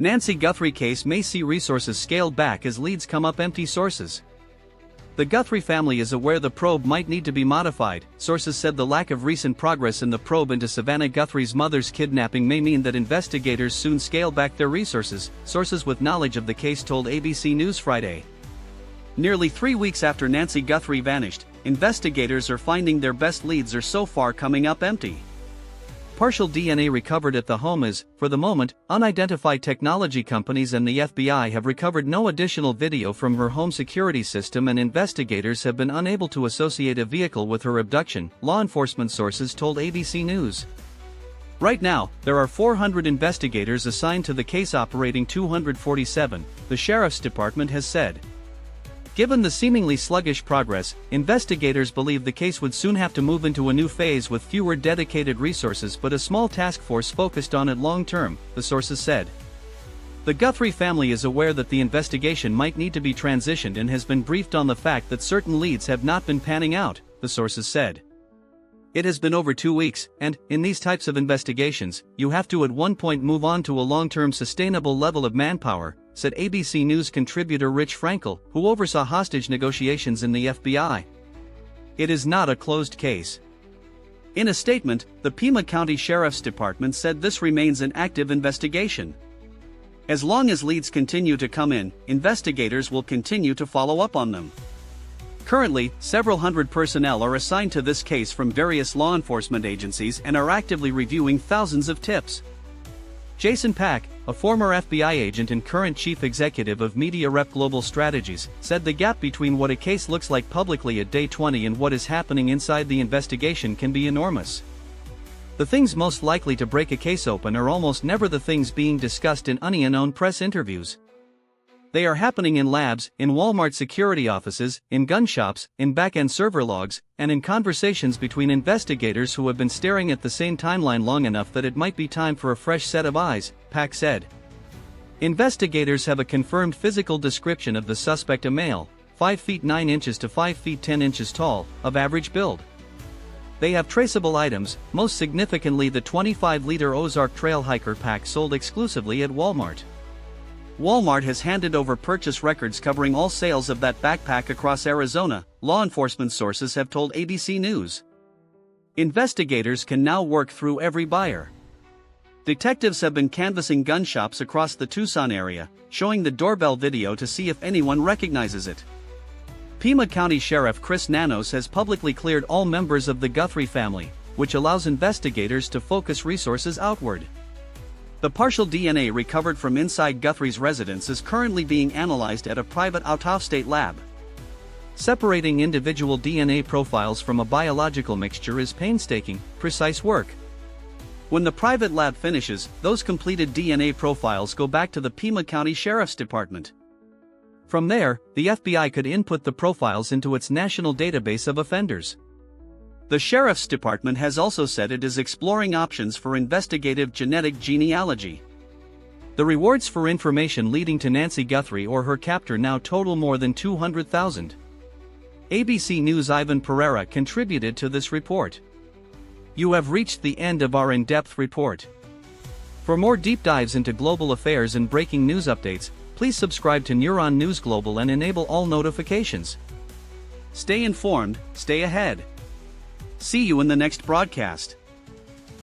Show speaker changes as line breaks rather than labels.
Nancy Guthrie case may see resources scaled back as leads come up empty. Sources. The Guthrie family is aware the probe might need to be modified. Sources said the lack of recent progress in the probe into Savannah Guthrie's mother's kidnapping may mean that investigators soon scale back their resources, sources with knowledge of the case told ABC News Friday. Nearly 3 weeks after Nancy Guthrie vanished, investigators are finding their best leads are so far coming up empty. Partial DNA recovered at the home is, for the moment, unidentified. Technology companies and the FBI have recovered no additional video from her home security system, and investigators have been unable to associate a vehicle with her abduction, law enforcement sources told ABC News. Right now, there are 400 investigators assigned to the case, operating 247, the Sheriff's Department has said. Given the seemingly sluggish progress, investigators believe the case would soon have to move into a new phase with fewer dedicated resources but a small task force focused on it long term, the sources said. The Guthrie family is aware that the investigation might need to be transitioned and has been briefed on the fact that certain leads have not been panning out, the sources said. It has been over 2 weeks, and, in these types of investigations, you have to at one point move on to a long-term sustainable level of manpower, said ABC News contributor Rich Frankel, who oversaw hostage negotiations in the FBI. It is not a closed case. In a statement, the Pima County Sheriffs Department said this remains an active investigation. As long as leads continue to come in, investigators will continue to follow up on them. Currently, several hundred personnel are assigned to this case from various law enforcement agencies and are actively reviewing thousands of tips. Jason Pack, a former FBI agent and current chief executive of Media Rep Global Strategies, said the gap between what a case looks like publicly at day 20 and what is happening inside the investigation can be enormous. The things most likely to break a case open are almost never the things being discussed in unknown press interviews. They are happening in labs, in Walmart security offices, in gun shops, in back-end server logs, and in conversations between investigators who have been staring at the same timeline long enough that it might be time for a fresh set of eyes, Pack said. Investigators have a confirmed physical description of the suspect, a male, 5 feet 9 inches to 5 feet 10 inches tall, of average build. They have traceable items, most significantly the 25-liter Ozark Trail Hiker Pack sold exclusively at Walmart. Walmart has handed over purchase records covering all sales of that backpack across Arizona, law enforcement sources have told ABC News. Investigators can now work through every buyer. Detectives have been canvassing gun shops across the Tucson area, showing the doorbell video to see if anyone recognizes it. Pima County Sheriff Chris Nanos has publicly cleared all members of the Guthrie family, which allows investigators to focus resources outward. The partial DNA recovered from inside Guthrie's residence is currently being analyzed at a private out-of-state lab. Separating individual DNA profiles from a biological mixture is painstaking, precise work. When the private lab finishes, those completed DNA profiles go back to the Pima County Sheriff's Department. From there, the FBI could input the profiles into its national database of offenders. The Sheriff's Department has also said it is exploring options for investigative genetic genealogy. The rewards for information leading to Nancy Guthrie or her captor now total more than $200,000. ABC News' Ivan Pereira contributed to this report. You have reached the end of our in-depth report. For more deep dives into global affairs and breaking news updates, please subscribe to Neuron News Global and enable all notifications. Stay informed, stay ahead. See you in the next broadcast.